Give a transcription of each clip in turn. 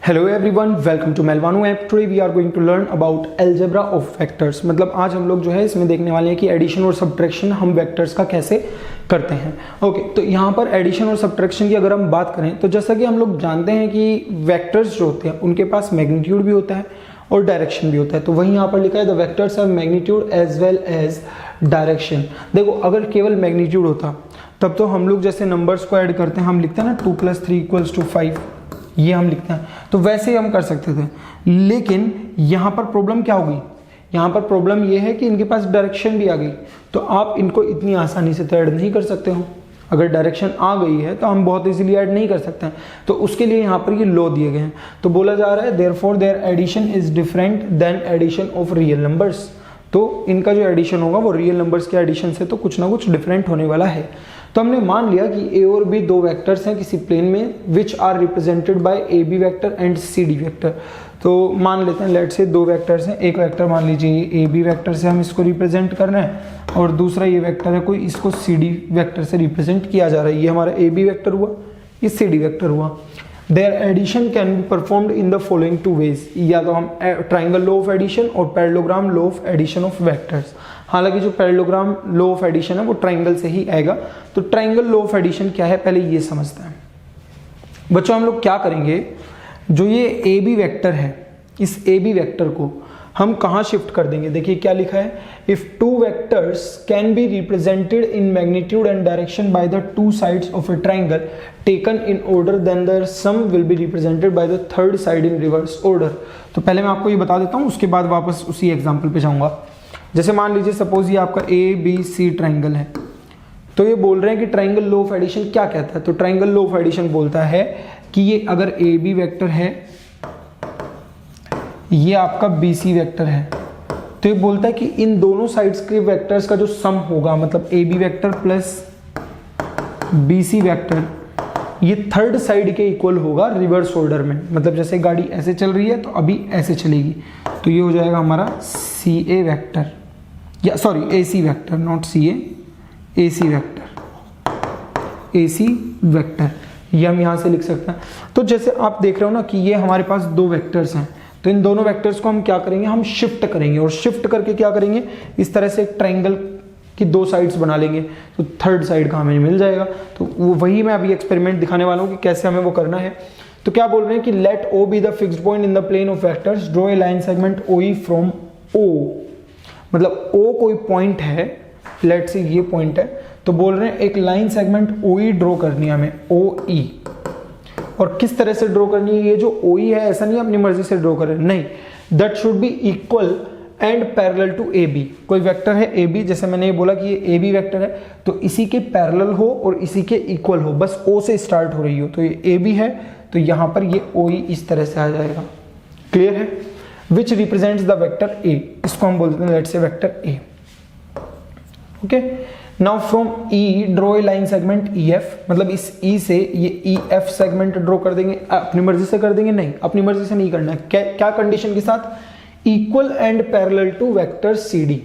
Hello everyone, welcome to मेलवानो app. Today we are going to learn about algebra of vectors. मतलब आज हम लोग जो है इसमें देखने वाले हैं कि एडिशन और सब्ट्रैक्शन हम वेक्टर्स का कैसे करते हैं। ओके, तो यहाँ पर एडिशन और सब्ट्रैक्शन की अगर हम बात करें तो जैसा कि हम लोग जानते हैं कि वेक्टर्स जो होते हैं उनके पास मैग्नीट्यूड भी होता है और डायरेक्शन भी होता है। तो वही यहाँ पर लिखा है the vectors have magnitude as well as direction. देखो, अगर केवल मैग्नीट्यूड होता तब तो हम लोग जैसे नंबर्स को ऐड करते हैं, हम लिखते हैं ना 2 + 3 = 5, ये हम लिखते हैं, तो वैसे ही हम कर सकते थे। लेकिन यहाँ पर प्रॉब्लम क्या होगी, यहाँ पर प्रॉब्लम ये है कि इनके पास डायरेक्शन भी आ गई, तो आप इनको इतनी आसानी से तो ऐड नहीं कर सकते हो। अगर डायरेक्शन आ गई है तो हम बहुत इजीली ऐड नहीं कर सकते हैं, तो उसके लिए यहाँ पर ये लॉ दिए गए हैं। तो बोला जा रहा है therefore their addition is different than addition of real numbers. तो इनका जो एडिशन होगा वो रियल नंबर्स के एडिशन से तो कुछ ना कुछ डिफरेंट होने वाला है। तो हमने मान लिया कि ए और बी दो वेक्टर्स हैं किसी प्लेन में which are represented by A B vector and C D vector. तो मान लेते हैं लेट से दो वेक्टर्स हैं, एक वेक्टर मान लीजिए ए बी वेक्टर से हम इसको रिप्रेजेंट कर रहे हैं और दूसरा ये वेक्टर है कोई, इसको सी डी वेक्टर से रिप्रेजेंट किया जा रहा है। ये हमारा ए बी वेक्टर हुआ, ये सी डी वेक्टर हुआ। Their addition can be performed in the following two ways, या तो हम ट्राइंगल लॉ ऑफ एडिशन और parallelogram law of addition of vectors. हालांकि जो पैरेललोग्राम लॉ ऑफ एडिशन है वो ट्राइंगल से ही आएगा। तो ट्राइंगल लॉ ऑफ एडिशन क्या है पहले ये समझते हैं बच्चों। हम लोग क्या करेंगे, जो ये ए बी वेक्टर है इस ए बी वेक्टर को हम कहाँ शिफ्ट कर देंगे। देखिए क्या लिखा है, if two vectors can be represented in magnitude and direction by the two sides of a triangle taken in order then their sum will be represented by the third side in reverse order. तो पहले मैं आपको ये बता देता हूँ, उसके बाद वापस उसी एग्जाम्पल पे जाऊंगा। जैसे मान लीजिए सपोज ये आपका ए बी सी ट्राइंगल है, तो ये बोल रहे हैं कि ट्राइंगल लॉ ऑफ एडिशन क्या कहता है। तो ट्राइंगल लॉ ऑफ एडिशन बोलता है कि ये अगर ए बी वेक्टर है, ये आपका बी सी वेक्टर है, तो ये बोलता है कि इन दोनों साइड्स के वेक्टर्स का जो सम होगा, मतलब A B vector plus B C vector, ये थर्ड साइड के इक्वल होगा रिवर्स ऑर्डर में। मतलब जैसे गाड़ी ऐसे चल रही है तो अभी ऐसे चलेगी, तो ये हो जाएगा हमारा सी ए वेक्टर, या sorry A C vector, not C A C vector, A C vector, ये हम यहां से लिख सकते हैं। तो जैसे आप देख रहे हो ना कि ये हमारे पास दो वेक्टर्स हैं, तो इन दोनों वेक्टर्स को हम क्या करेंगे, हम शिफ्ट करेंगे, और शिफ्ट करके क्या करेंगे, इस तरह से एक ट्राइंगल की दो साइड्स बना लेंगे, तो थर्ड साइड का हमें मिल जाएगा। तो वो वही मैं अभी एक्सपेरिमेंट दिखाने वाला हूँ कि कैसे हमें वो करना है। तो क्या बोल रहे हैं कि let O be the fixed point in the plane of vectors, draw a line segment O E from O. मतलब ओ कोई पॉइंट है, लेट से ये पॉइंट है, तो बोल रहे हैं एक लाइन सेगमेंट ओ ई ड्रॉ करनी है हमें, ओ ई। और किस तरह से ड्रॉ करनी है, ये जो ओ ई है ऐसा नहीं अपनी मर्जी से ड्रॉ करें, नहीं, that should be equal and parallel to A B. कोई वेक्टर है ए बी, जैसे मैंने ये बोला कि ये ए बी वेक्टर है, तो इसी के पैरेलल हो और इसी के इक्वल हो, बस ओ से स्टार्ट हो रही हो। तो ये ए बी है, तो यहाँ पर ये ओ ई इस तरह से आ जाएगा। क्लियर है? विच रिप्रेजेंट्स द वेक्टर ए, इसको हम बोलते हैं let's say vector A. Okay, now from E draw a line segment E F. मतलब इस ई से ये ई एफ सेगमेंट ड्रॉ कर देंगे, अपनी मर्जी से कर देंगे, नहीं अपनी मर्जी से नहीं करना है। क्या कंडीशन के साथ, equal and parallel to vector C D,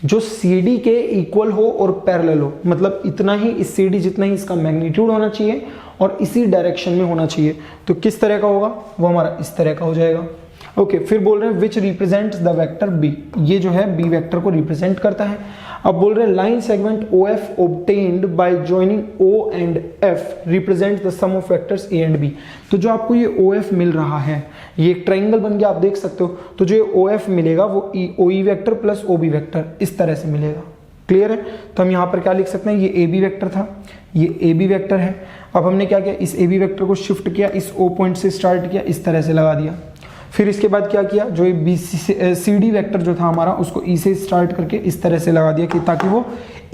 जो सी डी के इक्वल हो और पैरेलल हो, मतलब इतना ही इस सी डी जितना ही इसका मैग्नीट्यूड होना चाहिए और इसी डायरेक्शन में होना चाहिए। तो किस तरह का होगा, वो हमारा इस तरह का हो जाएगा। ओके, फिर बोल रहे हैं which represents the vector B, ये जो है बी वेक्टर को रिप्रेजेंट करता है। अब बोल रहे हैं line segment O F obtained by joining O and F represent the sum of vectors A and B. तो जो आपको ये ओ एफ मिल रहा है, ये एक ट्राइंगल बन गया, आप देख सकते हो। तो जो ओ एफ मिलेगा वो O E vector plus O B vector इस तरह से मिलेगा। क्लियर है? तो हम यहाँ पर क्या लिख सकते हैं, ये ए बी वेक्टर था, ये ए बी वेक्टर है। अब हमने क्या किया, इस ए बी वेक्टर को शिफ्ट किया, इस ओ पॉइंट से स्टार्ट किया, इस तरह से लगा दिया। फिर इसके बाद क्या किया, जो बी सी डी वेक्टर जो था हमारा, उसको ई से स्टार्ट करके इस तरह से लगा दिया कि ताकि वो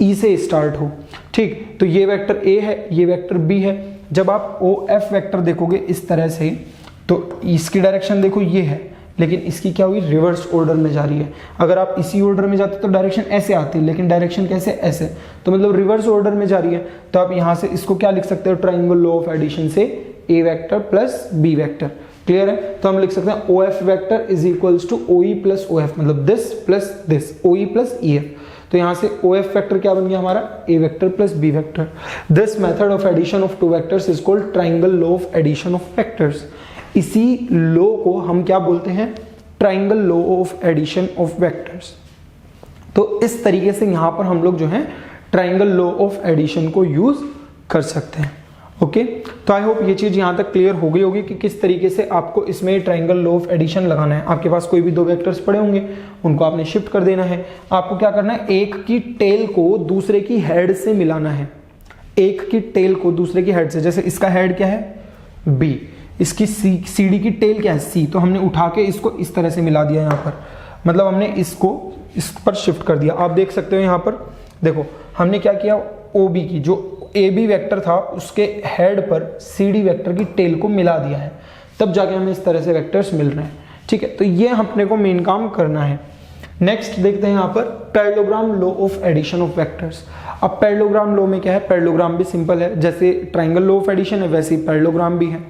ई से स्टार्ट हो। ठीक, तो ये वेक्टर ए है, ये वेक्टर बी है। जब आप ओ एफ वेक्टर देखोगे इस तरह से, तो इसकी डायरेक्शन देखो ये है, लेकिन इसकी क्या हुई, रिवर्स ऑर्डर में जा रही है। अगर आप इसी ऑर्डर में जाते तो डायरेक्शन ऐसे आती है, लेकिन डायरेक्शन कैसे, ऐसे, तो मतलब रिवर्स ऑर्डर में जा रही है। तो आप यहाँ से इसको क्या लिख सकते हो, ट्राइंगल लॉ ऑफ एडिशन से A vector plus B vector. Clear है? तो हम लिख सकते हैं O F vector is equals to O E plus O F, मतलब this plus this, O E plus E F. तो यहाँ से ओ एफ वेक्टर क्या बन गया हमारा, A vector plus B vector. This method of addition of two vectors is called triangle law of addition of vectors. इसी law को हम क्या बोलते हैं, triangle law of addition of vectors. तो इस तरीके से यहां पर हम लोग जो है ट्राइंगल लॉ ऑफ एडिशन को यूज कर सकते हैं। ओके, तो आई होप ये चीज यहां तक क्लियर हो गई होगी कि किस तरीके से आपको इसमें ट्राइंगल लॉ ऑफ एडिशन लगाना है। आपके पास कोई भी दो वेक्टर्स पड़े होंगे, उनको आपने शिफ्ट कर देना है। आपको क्या करना है, एक की टेल को दूसरे की हेड से मिलाना है, एक की टेल को दूसरे की हेड से। जैसे इसका हेड क्या है बी, इसकी सीडी की टेल क्या है सी, तो हमने उठा के इसको इस तरह से मिला दिया। यहाँ पर मतलब हमने इसको इस पर शिफ्ट कर दिया। आप देख सकते हो यहाँ पर देखो हमने क्या किया, ओ बी की जो ए बी वेक्टर था उसके हेड पर सी डी वेक्टर की टेल को मिला दिया है, तब जाके हमें इस तरह से वेक्टर्स मिल रहे हैं। ठीक है, तो ये अपने को मेन काम करना है। नेक्स्ट देखते हैं यहाँ पर parallelogram law of addition of vectors. अब पैरेललोग्राम लॉ में क्या है, पैरेललोग्राम भी सिंपल है, जैसे ट्राइंगल लॉ ऑफ एडिशन है वैसे ही पैरेललोग्राम भी है।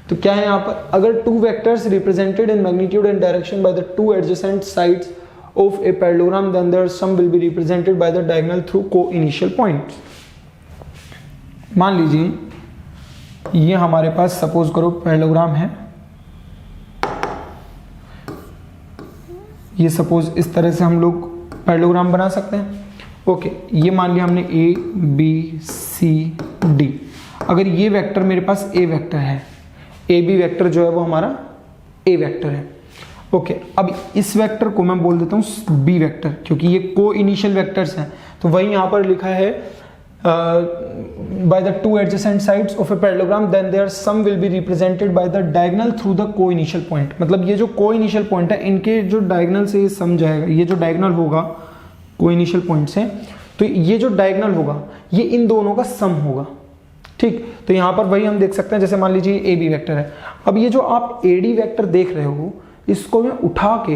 तो क्या है यहाँ पर, अगर two vectors represented in magnitude and direction by the two adjacent sides of a parallelogram, then their sum will be represented by the diagonal through co-initial points। मान लीजिए ये हमारे पास सपोज करो पैरेललोग्राम है, ये सपोज इस तरह से हम लोग पैरेललोग्राम बना सकते हैं। ओके, ये मान लिया हमने ए बी सी डी। अगर ये वेक्टर मेरे पास ए वेक्टर है, ए बी वेक्टर जो है वो हमारा ए वेक्टर है। ओके, अब इस वेक्टर को मैं बोल देता हूँ बी वेक्टर, क्योंकि ये को इनिशियल वेक्टर्स हैं। तो वही यहाँ पर लिखा है by the two adjacent sides of a parallelogram then their sum will be represented by the diagonal through the co-initial point। मतलब ये जो co-initial point है इनके जो diagonal से ये सम जाएगा, ये जो diagonal होगा co-initial point से, तो ये जो diagonal होगा ये इन दोनों का सम होगा। ठीक, तो यहाँ पर वही हम देख सकते हैं, जैसे मान लीजिए ए बी वेक्टर है। अब ये जो आप ए डी वेक्टर देख रहे हो इसको मैं उठा के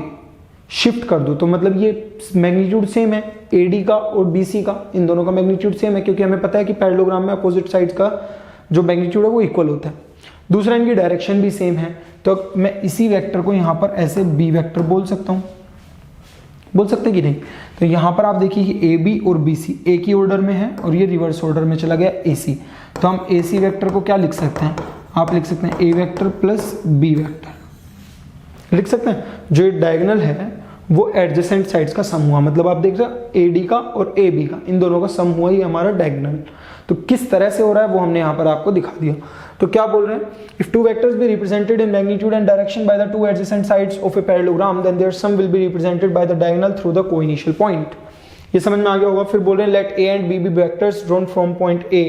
शिफ्ट कर दूं तो मतलब ये मैग्नीट्यूड सेम है, एडी का और बीसी का, इन दोनों का मैग्नीट्यूड सेम है, क्योंकि हमें पता है कि पैरेललोग्राम में अपोजिट साइड्स का जो मैग्नीट्यूड है वो इक्वल होता है। दूसरा, इनकी डायरेक्शन भी सेम है, तो मैं इसी वेक्टर को यहाँ पर ऐसे बी वेक्टर बोल सकता हूँ, बोल सकते हैं कि नहीं। तो यहाँ पर आप देखिए कि ए बी और बी सी एक ही ऑर्डर में है और ये रिवर्स ऑर्डर में चला गया ए सी। तो हम ए सी वेक्टर को क्या लिख सकते हैं, आप लिख सकते हैं A vector plus B vector लिख सकते हैं। जो डायगोनल है वो एडजेसेंट साइड्स का सम हुआ, मतलब आप देख रहे हो ए डी का और ए बी का, इन दोनों का सम हुआ ये हमारा डायगोनल। तो किस तरह से हो रहा है वो हमने यहाँ पर आपको दिखा दिया। तो क्या बोल रहे हैं, if two vectors be represented in magnitude and direction by the two adjacent sides of a parallelogram then their sum will be represented by the diagonal through the coinitial point. ये समझ में आ गया होगा। फिर बोल रहे हैं let A and B B vectors drawn from point A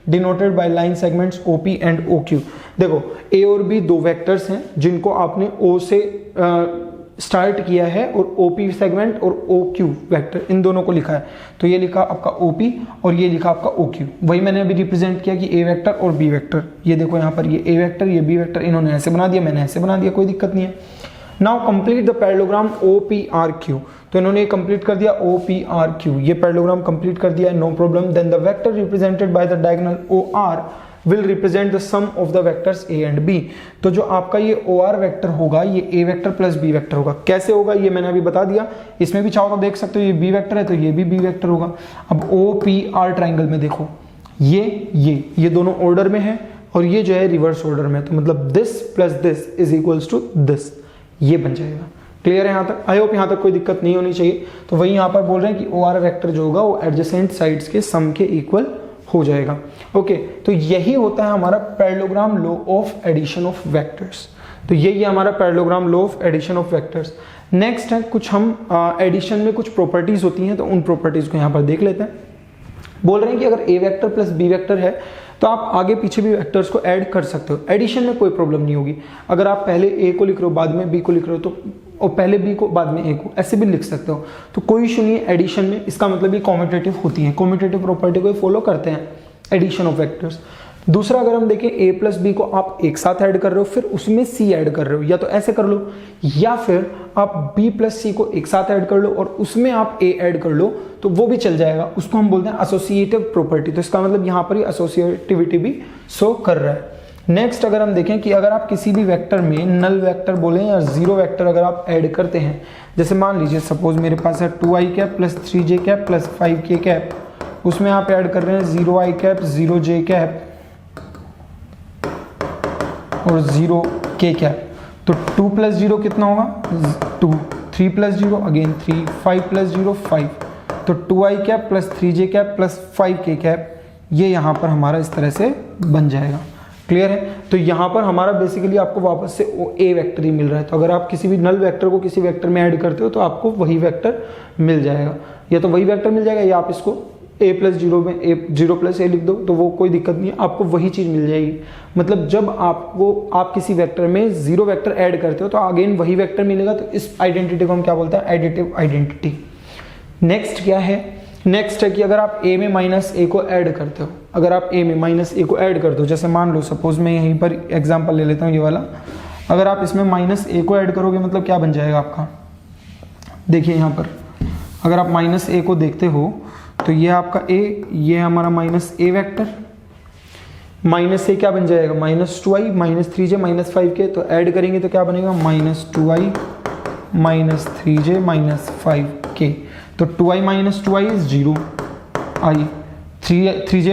denoted by line segments OP and OQ। देखो ए और बी दो वेक्टर्स हैं जिनको आपने O से स्टार्ट किया है और OP सेगमेंट और OQ वेक्टर इन दोनों को लिखा है। तो ये लिखा आपका OP और ये लिखा आपका OQ। वही मैंने अभी रिप्रेजेंट किया कि A वेक्टर और B वेक्टर। ये देखो यहाँ पर ये A वेक्टर ये B वेक्टर, इन्होंने ऐसे बना दिया, मैंने ऐसे बना दिया, कोई दिक्कत नहीं है। Now complete the parallelogram OPRQ। तो इन्होंने ये कंप्लीट कर दिया OPRQ, ये पैरेललोग्राम कंप्लीट कर दिया, no problem. Then the vector represented by the diagonal OR will represent the sum of the vectors A and B। तो जो आपका ये OR वेक्टर होगा ये A vector plus B vector होगा। कैसे होगा ये मैंने अभी बता दिया। इसमें भी चाहो तो देख सकते हो ये B वेक्टर है तो ये भी B वेक्टर होगा। अब OPR ट्राइंगल में देखो ये दोनों ऑर्डर में है और ये जो है रिवर्स ऑर्डर में, तो मतलब this plus this is equals to this, ये बन जाएगा। क्लियर है यहाँ तक? आई होप यहाँ तक कोई दिक्कत नहीं होनी चाहिए। तो वही यहाँ पर बोल रहे हैं कि OR वेक्टर जो होगा वो एडजेसेंट साइड्स के सम के इक्वल हो जाएगा। ओके, तो यही होता है हमारा parallelogram law of addition of vectors. तो यही है हमारा parallelogram law of addition of vectors. Next है कुछ हम एडिशन में कुछ प्रॉपर्टीज होती हैं, तो उन प्रॉपर्टीज को यहाँ पर देख लेते हैं। बोल रहे हैं कि अगर A vector plus B vector है तो आप आगे पीछे भी वेक्टर्स को ऐड कर सकते हो, एडिशन में कोई प्रॉब्लम नहीं होगी। अगर आप पहले A को लिख रहे हो बाद में B को लिख रहे हो तो और पहले B को बाद में A को, ऐसे भी लिख सकते हो, तो कोई इशू नहीं है एडिशन में। इसका मतलब ये कॉम्यूटेटिव होती है, कॉम्यूटेटिव प्रॉपर्टी को फॉलो करते हैं एडिशन ऑफ वेक्टर्स। दूसरा, अगर हम देखें A प्लस B को आप एक साथ ऐड कर रहे हो फिर उसमें C ऐड कर रहे हो, या तो ऐसे कर लो, या फिर आप B प्लस C को एक साथ ऐड कर लो और उसमें आप A ऐड कर लो, तो वो भी चल जाएगा। उसको हम बोलते हैं एसोसिएटिव प्रॉपर्टी। तो इसका मतलब यहाँ पर ये एसोसिएटिविटी भी शो कर रहा है। नेक्स्ट, अगर हम देखें कि अगर आप किसी भी वेक्टर में नल वेक्टर बोले या जीरो वेक्टर अगर आप ऐड करते हैं, जैसे मान लीजिए सपोज मेरे पास है 2i cap plus 3j cap plus 5k cap, उसमें आप ऐड कर रहे हैं 0i कैप 0j कैप और 0 k कैप। तो 2 + 0 कितना होगा 2, 3 + 0 अगेन 3, 5 + 0 5, तो 2i cap plus 3j cap plus 5k cap, ये यहाँ पर हमारा इस तरह से बन जाएगा। क्लियर है। तो यहाँ पर हमारा बेसिकली आपको वापस से ए वेक्टर ही मिल रहा है। तो अगर आप किसी भी नल वेक्टर को किसी वेक्टर में ऐड करते हो तो आपको वही वेक्टर मिल जाएगा, या तो वही वेक्टर मिल जाएगा या आप इसको a + 0 में 0 + a लिख दो तो वो कोई दिक्कत नहीं है, आपको वही चीज़ मिल जाएगी। मतलब जब आप किसी वेक्टर में 0 वेक्टर ऐड करते हो तो अगेन वही वेक्टर मिलेगा। तो इस आइडेंटिटी को हम क्या बोलते हैं, एडिटिव आइडेंटिटी। नेक्स्ट क्या है, नेक्स्ट है कि अगर आप a में -a को ऐड करते हो, अगर आप a में -a को ऐड करते हो, जैसे मान लो सपोज मैं यहीं पर एग्जांपल ले लेता हूँ ये वाला, अगर आप इसमें -a को ऐड करोगे मतलब क्या बन जाएगा आपका, देखिए यहाँ पर अगर आप -a को देखते हो तो ये आपका a, ये हमारा -a वेक्टर, -a क्या बन जाएगा -2i -3j -5k, तो ऐड करेंगे तो क्या बनेगा -2i -3j -5k, तो 2i - 2i is 0, i 3j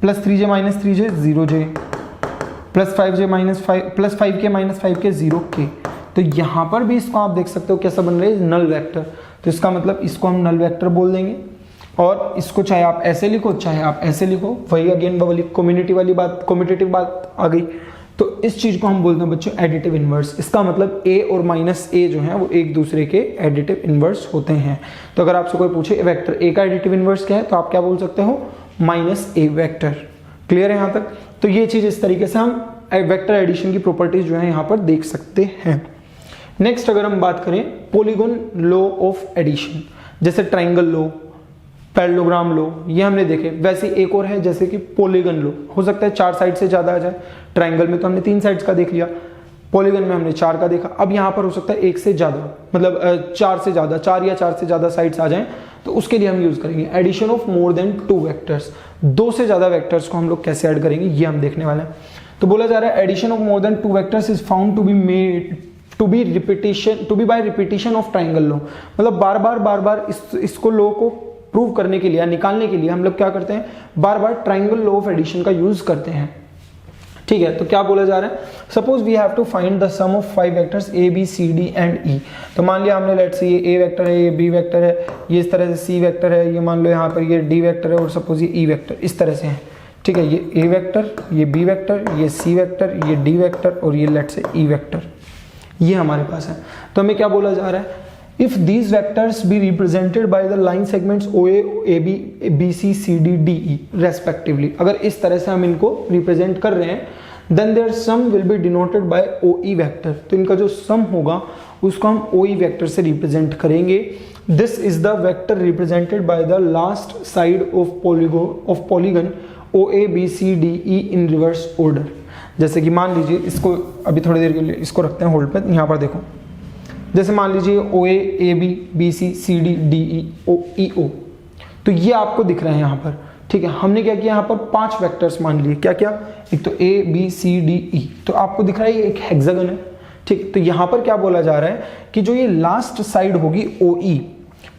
plus 3j -3j 0j plus 5j -5 plus 5k -5k 0k। तो यहाँ पर भी इसको आप देख सकते हो कैसा बन रहा है, नल वेक्टर। तो इसका मतलब इसको हम नल वेक्टर बोल देंगे, और इसको चाहे आप ऐसे लिखो चाहे आप ऐसे लिखो, वही अगेन वाली कम्यूटेटिव बात आ गई। तो इस चीज को हम बोलते हैं बच्चों एडिटिव इनवर्स। इसका मतलब a और -a जो है वो एक दूसरे के एडिटिव इनवर्स होते हैं। तो अगर आपसे कोई पूछे वेक्टर a का एडिटिव इनवर्स क्या है तो आप क्या बोल सकते हो -a वेक्टर। क्लियर है यहाँ तक। तो ये चीज इस तरीके से हम वेक्टर एडिशन की प्रॉपर्टीज जो है यहाँ पर देख सकते हैं। नेक्स्ट अगर हम बात करें पॉलीगॉन लॉ ऑफ एडिशन, जैसे ट्राइंगल लॉ, पैरेललोग्राम लॉ, ये हमने देखे। वैसे एक और है जैसे कि पॉलीगन लॉ, हो सकता है 4 साइड से ज्यादा आ जाए। ट्राइंगल में तो हमने 3 साइड्स का देख लिया, पॉलीगन में हमने 4 का देखा। अब यहाँ पर हो सकता है 1 से ज्यादा, मतलब 4 से ज्यादा, 4 या 4 से ज्यादा साइड्स आ जाएं, तो उसके लिए हम यूज करेंगे addition of more than 2 vectors. 2 से ज्यादा वेक्टर्स को हम लोग कैसे ऐड करेंगे ये हम देखने वाले हैं। तो बोला जा रहा है addition of more than 2 vectors is found to be made to be by repetition of triangle law. मतलब बार बार इसको लॉ को प्रूव करने के लिए या निकालने के लिए हम लोग क्या करते हैं, बार बार ट्राइंगल लॉ ऑफ एडिशन का यूज करते हैं। ठीक है। तो क्या बोला जा रहा है, suppose we have to find the sum of 5 vectors a b c d and e। तो मान लिया हमने लेट्स से ये a वेक्टर है, ये b वेक्टर है, ये इस तरह से c वेक्टर है, ये मान लो यहाँ पर ये d वेक्टर है और सपोज ये e वेक्टर इस तरह से है। ठीक है। ये a वेक्टर, ये b वेक्टर, ये c वेक्टर, ये d वेक्टर और ये लेट्स से e वेक्टर, ये हमारे पास है। तो हमें क्या बोला जा रहा है, if these vectors be represented by the line segments OA, AB, BC, CD, DE respectively, अगर इस तरह से हम इनको रिप्रेजेंट कर रहे हैं, then their sum will be denoted by OE vector। तो इनका जो सम होगा उसको हम OE वेक्टर से रिप्रेजेंट करेंगे। This is the vector represented by the last side of polygon OA, B, C, D, E in reverse order। जैसे कि मान लीजिए इसको अभी थोड़ी देर के लिए इसको रखते हैं होल्ड पे। यहाँ पर देखो, जैसे मान लीजिए OA, AB, BC, CD, DE, EO, तो ये आपको दिख रहे हैं यहाँ पर। ठीक है। हमने क्या किया, यहाँ पर 5 वेक्टर्स मान लिए। क्या क्या, एक तो A, B, C, D, E, तो आपको दिख रहा है ये एक हेक्सागन है। ठीक। तो यहाँ पर क्या बोला जा रहा है कि जो ये लास्ट साइड होगी OE,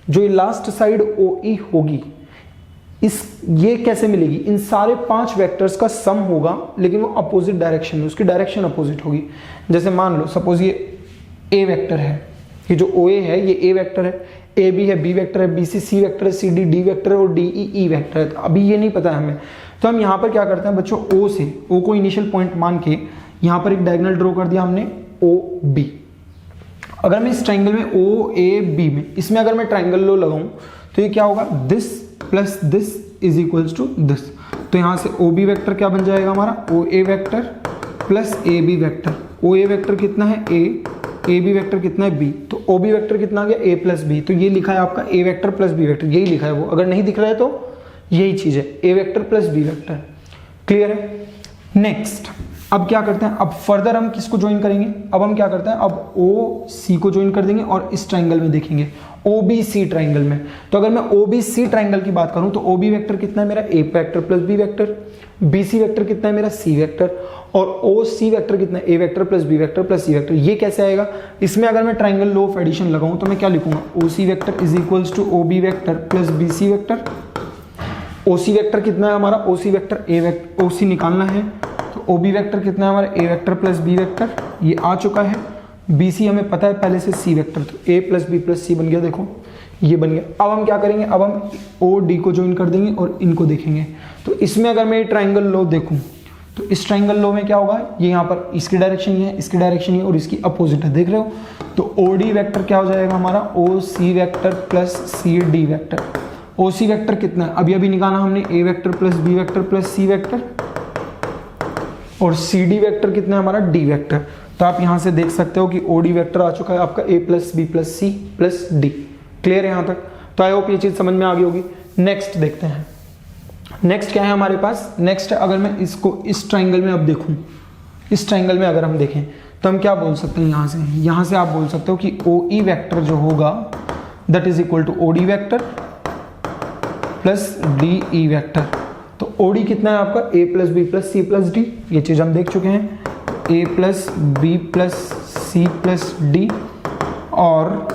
जो ये लास्ट साइड OE होगी, ये कैसे मिलेगी, इन सारे 5 वेक्टर्स का सम होगा, लेकिन वो अपोजिट डायरेक्शन में, उसकी डायरेक्शन अपोजिट होगी। जैसे मान लो सपोज ये A वेक्टर है, ये जो OA है ये A वेक्टर है, AB है, B वेक्टर है, BC C वेक्टर है, CD D वेक्टर है और DE E वेक्टर है। तो अभी ये नहीं पता है हमें, तो हम यहाँ पर क्या करते हैं बच्चों, O को इनिशियल पॉइंट मान के यहाँ पर एक डायगोनल ड्रॉ कर दिया हमने OB। अगर मैं इस ट्राइंगल में OAB में, इसमें अगर मैं ट्राइंगल लो लगाऊं तो ये क्या होगा, this plus this is equals to this. तो यहाँ से OB वेक्टर क्या बन जाएगा हमारा, OA vector plus AB vector. OA vector कितना है A, AB वेक्टर कितना है B, तो OB वेक्टर कितना आ गया A प्लस B। तो ये लिखा है आपका A vector plus B vector, यही लिखा है वो। अगर नहीं दिख रहा है तो यही चीज है, A vector plus B vector. Clear है। नेक्स्ट अब क्या करते हैं, अब फर्दर हम किसको ज्वाइन करेंगे, अब हम क्या करते हैं, अब OC को ज्वाइन कर देंगे और इस ट्राइंगल में देखेंगे OBC ट्राइंगल में। तो अगर मैं OBC ट्राइंगल की बात करूं तो OB वेक्टर कितना है मेरा A vector plus B vector, BC vector कितना है मेरा C वेक्टर और OC वेक्टर कितना है A vector plus B vector plus C vector. ये कैसे आएगा, इसमें अगर मैं ट्राइंगल लॉ ऑफ एडिशन लगाऊं तो मैं क्या लिखूंगा, OC vector is equals to OB vector plus BC vector. OC vector कितना है हमारा, OC vector A vector, OC निकालना है तो ओ बी वैक्टर कितना है हमारा, ए वैक्टर प्लस बी वैक्टर, ये आ चुका है। बी सी हमें पता है पहले से, सी वैक्टर, तो ए प्लस बी प्लस सी बन गया, देखो ये बन गया। अब हम क्या करेंगे, अब हम ओ डी को ज्वाइन कर देंगे और इनको देखेंगे। तो इसमें अगर मैं ट्राइंगल लो देखूं तो इस ट्राइंगल लो में क्या होगा, ये यहाँ पर इसकी डायरेक्शन ये है, इसकी डायरेक्शन ये और इसकी अपोजिट है, देख रहे हो। तो ओ डी वैक्टर क्या हो जाएगा हमारा, O C vector plus C D vector. O C vector कितना है, अभी अभी निकाला हमने, A vector plus B vector plus C vector, और सी डी वैक्टर कितना है हमारा, डी वैक्टर। तो आप यहाँ से देख सकते हो कि ओ डी वैक्टर आ चुका है आपका A plus B plus C plus D. Clear है यहाँ तक? तो आई होप ये चीज समझ में आ गई होगी। नेक्स्ट देखते हैं, नेक्स्ट क्या है हमारे पास। नेक्स्ट अगर मैं इसको इस ट्राइंगल में अब देखूं, इस ट्राइंगल में अगर हम देखें तो हम क्या बोल सकते हैं, यहाँ से आप बोल सकते हो कि ओ ई वैक्टर जो होगा that is equal to O D vector plus D E vector. तो ओ डी कितना है आपका, A plus B plus C plus D, ये चीज हम देख चुके हैं, A plus B plus C plus D, और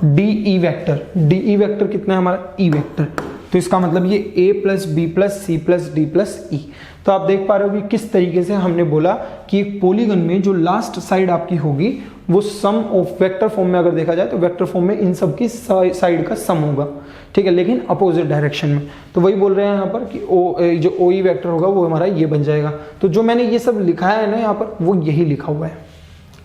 D E vector, D E vector कितना है हमारा, ई वैक्टर। तो इसका मतलब ये a plus B plus C plus D plus E. तो आप देख पा रहे हो कि किस तरीके से हमने बोला कि एक पॉलीगन में जो लास्ट साइड आपकी होगी वो सम ऑफ वेक्टर फॉर्म में, अगर देखा जाए तो वेक्टर फॉर्म में इन सब की साइड का सम होगा, ठीक है, लेकिन अपोजिट डायरेक्शन में। तो वही बोल रहे हैं यहाँ पर कि जो ओ ई वैक्टर होगा वो हमारा ये बन जाएगा। तो जो मैंने ये सब लिखा है ना यहाँ पर, वो यही लिखा हुआ है,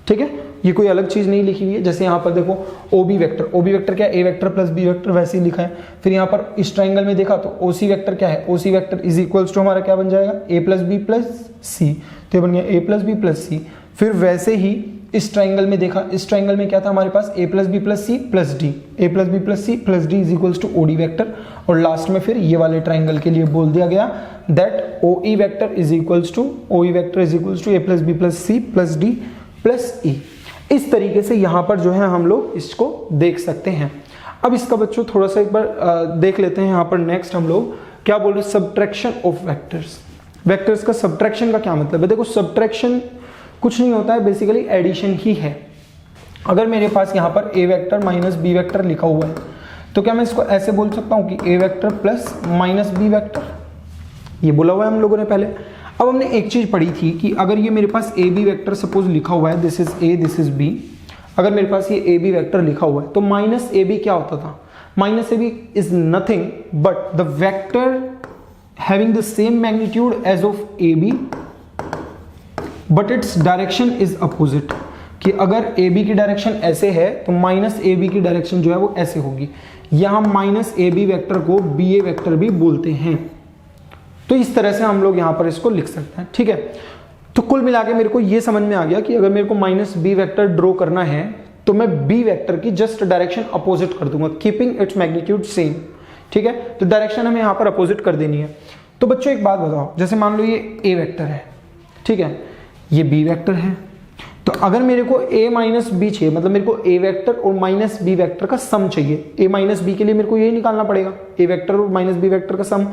ठीक है, ये कोई अलग चीज नहीं लिखी हुई है। जैसे यहाँ पर देखो ओ बी वैक्टर क्या, ए वैक्टर प्लस बी वैक्टर, वैसे ही लिखा है। फिर यहाँ पर इस ट्राइंगल में देखा तो ओ सी वैक्टर क्या है, O C vector is equals to हमारा क्या बन जाएगा, A plus B plus C, तो ये बन गया A plus B plus C. फिर वैसे ही इस ट्राइंगल में देखा, इस ट्राइंगल में क्या था हमारे पास, A plus B plus C plus D, A plus B plus C plus D is equals to O D vector. और लास्ट में फिर ये वाले ट्राइंगल के लिए बोल दिया गया that O E vector is equals to A plus B plus C plus D plus E. इस तरीके से यहाँ पर जो है हम लोग इसको देख सकते हैं। अब इसका बच्चों थोड़ा सा एक बार देख लेते हैं यहाँ पर। नेक्स्ट हम लोग क्या बोल रहे हैं, सब्ट्रैक्शन ऑफ वेक्टर्स। वेक्टर्स का सब्ट्रैक्शन का क्या मतलब है, देखो सब्ट्रैक्शन कुछ नहीं होता है, बेसिकली एडिशन ही है। अगर मेरे पास यहाँ पर A vector minus B vector लिखा हुआ है तो क्या मैं इसको ऐसे बोल सकता हूँ कि A vector plus minus B vector, ये बोला हुआ है हम लोगों ने पहले। अब हमने एक चीज पढ़ी थी कि अगर ये मेरे पास ए बी वेक्टर सपोज लिखा हुआ है, this is A this is B, अगर मेरे पास ये ए बी वेक्टर लिखा हुआ है तो माइनस ए बी क्या होता था, minus A B is nothing but the vector having the same magnitude as of A B but its direction is opposite. कि अगर ए बी की डायरेक्शन ऐसे है तो माइनस ए बी की डायरेक्शन जो है वो ऐसे होगी। यहां माइनस ए बी वेक्टर को बी ए वेक्टर भी बोलते हैं। तो इस तरह से हम लोग यहां पर इसको लिख सकते हैं, ठीक है। तो कुल मिला के मेरे को यह समझ में आ गया कि अगर मेरे को माइनस बी वेक्टर ड्रॉ करना है तो मैं बी वेक्टर की जस्ट डायरेक्शन अपोजिट कर दूंगा, कीपिंग इट्स मैग्नीट्यूड सेम, ठीक है। तो डायरेक्शन हमें यहां पर अपोजिट कर देनी है। तो बच्चों एक बात बताओ, जैसे मान लो ये ए वेक्टर है, ठीक है, ये बी वेक्टर है, तो अगर मेरे को a माइनस बी चाहिए, मतलब मेरे को a वेक्टर और माइनस बी वेक्टर का सम चाहिए, a माइनस बी के लिए मेरे को यही निकालना पड़ेगा, a वेक्टर और माइनस बी वेक्टर का सम।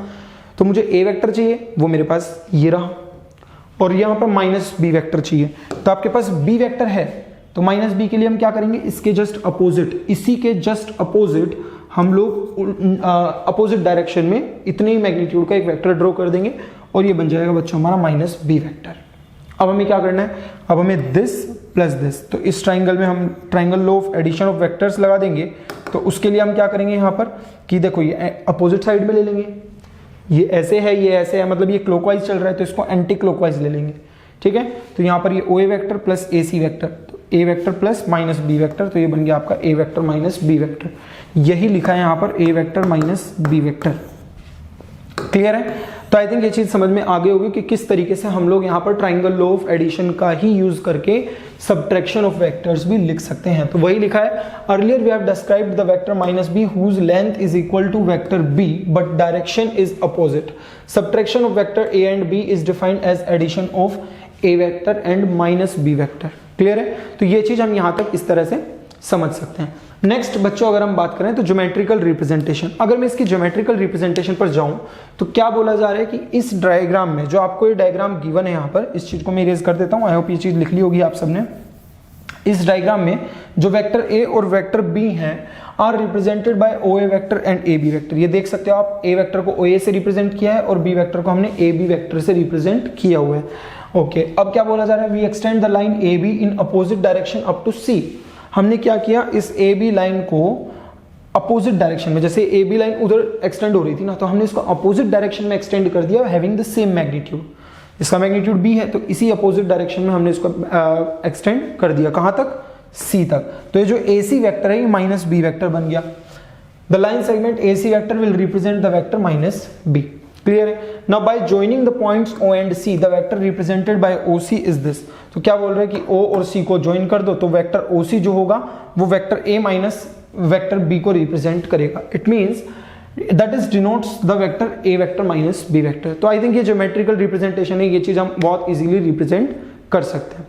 तो मुझे a वेक्टर चाहिए, वो मेरे पास ये रहा, और यहां पर माइनस बी वेक्टर चाहिए। तो आपके पास b वेक्टर है तो माइनस बी के लिए हम क्या करेंगे, इसके जस्ट अपोजिट, इसी के जस्ट अपोजिट हम लोग अपोजिट डायरेक्शन में इतने ही मैग्नीट्यूड का एक वेक्टर ड्रॉ कर देंगे और ये बन जाएगा बच्चों हमारा माइनस बी वेक्टर। अब हमें क्या करना है, अब हमें दिस प्लस दिस, तो इस ट्राइंगल में हम triangle law of addition of vectors लगा देंगे। तो उसके लिए हम क्या करेंगे यहाँ पर कि देखो ये अपोजिट साइड में ले लेंगे, ये ऐसे है ये ऐसे है, मतलब ये क्लॉकवाइज चल रहा है तो इसको एंटी क्लॉकवाइज ले लेंगे, ठीक है। तो यहाँ पर ये O A vector plus A C vector, तो A vector plus minus B vector, तो ये बन गया आपका A vector minus B vector. यही लिखा है यहाँ पर A vector minus B vector. Clear है? तो आई थिंक ये चीज समझ में आ गई होगी कि किस तरीके से हम लोग यहाँ पर ट्राइंगल लॉ ऑफ एडिशन का ही यूज करके सब्ट्रैक्शन ऑफ वेक्टर्स भी लिख सकते हैं। तो वही लिखा है, earlier we have described the vector minus B whose length is equal to vector B but direction is opposite. Subtraction of vector A and B is defined as addition of A vector and minus B vector. Clear है? तो ये चीज हम यहाँ तक इस तरह से समझ सकते हैं। नेक्स्ट बच्चों अगर हम बात करें तो ज्योमेट्रिकल रिप्रेजेंटेशन, अगर मैं इसकी ज्योमेट्रिकल रिप्रेजेंटेशन पर जाऊं तो क्या बोला जा रहा है कि इस डायग्राम में जो आपको ये डायग्राम गिवन है यहाँ पर, इस चीज को मैं इरेज कर देता हूं, आई होप ये चीज लिख ली होगी आप सबने। इस डायग्राम में जो वेक्टर ए और वेक्टर बी हैं are represented by O A vector and A B vector. ये देख सकते हो आप, ए वेक्टर को ओ ए से रिप्रेजेंट किया है और बी वेक्टर को हमने ए बी वेक्टर से रिप्रेजेंट किया हुआ है। ओके अब क्या बोला जा रहा है, we extend the line A B in opposite direction up to C. हमने क्या किया, इस ए बी लाइन को अपोजिट डायरेक्शन में, जैसे ए बी लाइन उधर एक्सटेंड हो रही थी ना, तो हमने इसको अपोजिट डायरेक्शन में एक्सटेंड कर दिया, हैविंग द सेम मैग्नीट्यूड। इसका मैग्नीट्यूड बी है, तो इसी अपोजिट डायरेक्शन में हमने इसको एक्सटेंड कर दिया, कहां तक, सी तक। तो ये जो ए सी वैक्टर है ये माइनस बी वैक्टर बन गया। The line segment A C vector will represent the vector minus B. Clear है। Now by joining the points O and C the vector represented by O C is this. तो क्या बोल रहे हैं कि ओ और सी को ज्वाइन कर दो तो वेक्टर ओ सी जो होगा वो vector A minus vector B को रिप्रेजेंट करेगा। It means that is denotes the vector A vector minus B vector. तो आई थिंक ये ज्योमेट्रिकल रिप्रेजेंटेशन है, ये चीज हम बहुत इजीली रिप्रेजेंट कर सकते हैं।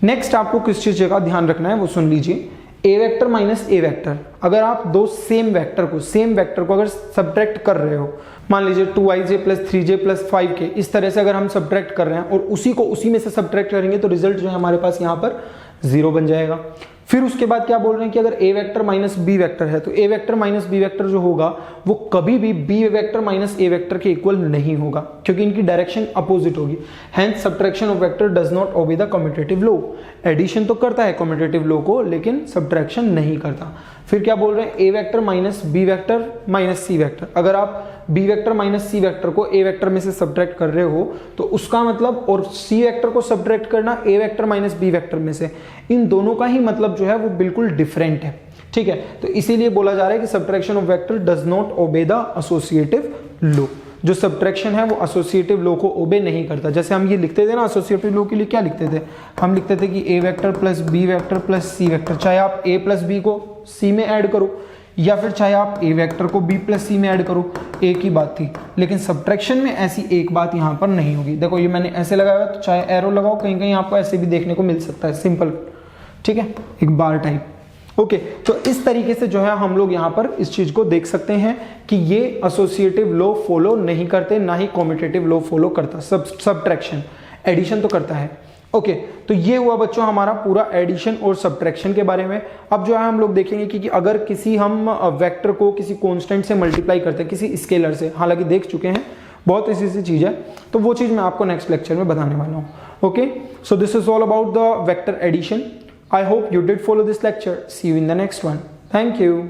नेक्स्ट आपको किस चीज का ध्यान रखना है वो सुन लीजिए। ए वेक्टर माइनस ए वेक्टर, अगर आप दो सेम वेक्टर को अगर सब्ट्रैक्ट कर रहे हो, मान लीजिए 2ij plus 3j plus 5k, इस तरह से अगर हम सब्ट्रैक्ट कर रहे हैं और उसी को उसी में से सब्ट्रैक्ट करेंगे तो रिजल्ट जो है हमारे पास यहाँ पर 0 बन जाएगा। फिर उसके बाद क्या बोल रहे हैं कि अगर A vector minus B vector है तो A vector minus B vector जो होगा वो कभी भी B vector minus A vector के इक्वल नहीं होगा, क्योंकि इनकी डायरेक्शन अपोजिट होगी। Hence subtraction of vector does not obey the commutative law. Addition तो करता है कम्यूटेटिव लॉ को, लेकिन सब्ट्रैक्शन नहीं करता। फिर क्या बोल रहे हैं, A vector minus B vector minus C vector, अगर आप B vector minus C vector को ए वेक्टर में से सब्ट्रैक्ट कर रहे हो तो उसका मतलब, और सी वेक्टर को सब्ट्रैक्ट करना ए वेक्टर माइनस बी वेक्टर में से, इन दोनों का ही मतलब जो है वो बिल्कुल डिफरेंट है। ठीक है, तो इसीलिए बोला जा रहा है कि subtraction of vector does not obey the associative law. जो सब्ट्रैक्शन है वो एसोसिएटिव लॉ को ओबे नहीं करता। जैसे हम ये लिखते थे ना, एसोसिएटिव लॉ के लिए क्या लिखते थे, हम लिखते थे कि A vector plus B vector plus C vector, चाहे आप ए प्लस बी को सी में ऐड करो या फिर चाहे आप ए वेक्टर को बी प्लस सी में ऐड करो, एक ही बात थी। लेकिन सब्ट्रैक्शन में ऐसी एक बात यहाँ पर नहीं होगी। देखो ये मैंने ऐसे लगाया हुआ, तो चाहे एरो लगाओ, कहीं कहीं आपको ऐसे भी देखने को मिल सकता है, सिंपल, ठीक है, एक बार टाइप। ओके, तो इस तरीके से जो है हम लोग यहाँ पर इस चीज को देख सकते हैं कि ये एसोसिएटिव लॉ फॉलो नहीं करते, ना ही कम्यूटेटिव लॉ फॉलो करता। सब्ट्रैक्शन, एडिशन तो करता है। ओके, तो ये हुआ बच्चों हमारा पूरा एडिशन और सब्ट्रैक्शन के बारे में। अब जो है हम लोग देखेंगे कि अगर किसी हम वेक्टर को किसी कांस्टेंट से मल्टीप्लाई करते हैं, किसी स्केलर से, हालांकि देख चुके हैं, बहुत ऐसी सी चीज है, तो वो चीज मैं आपको नेक्स्ट लेक्चर में बताने वाला हूँ। Okay, so this is all about the vector addition. I hope you did follow this lecture. See you in the next one. Thank you.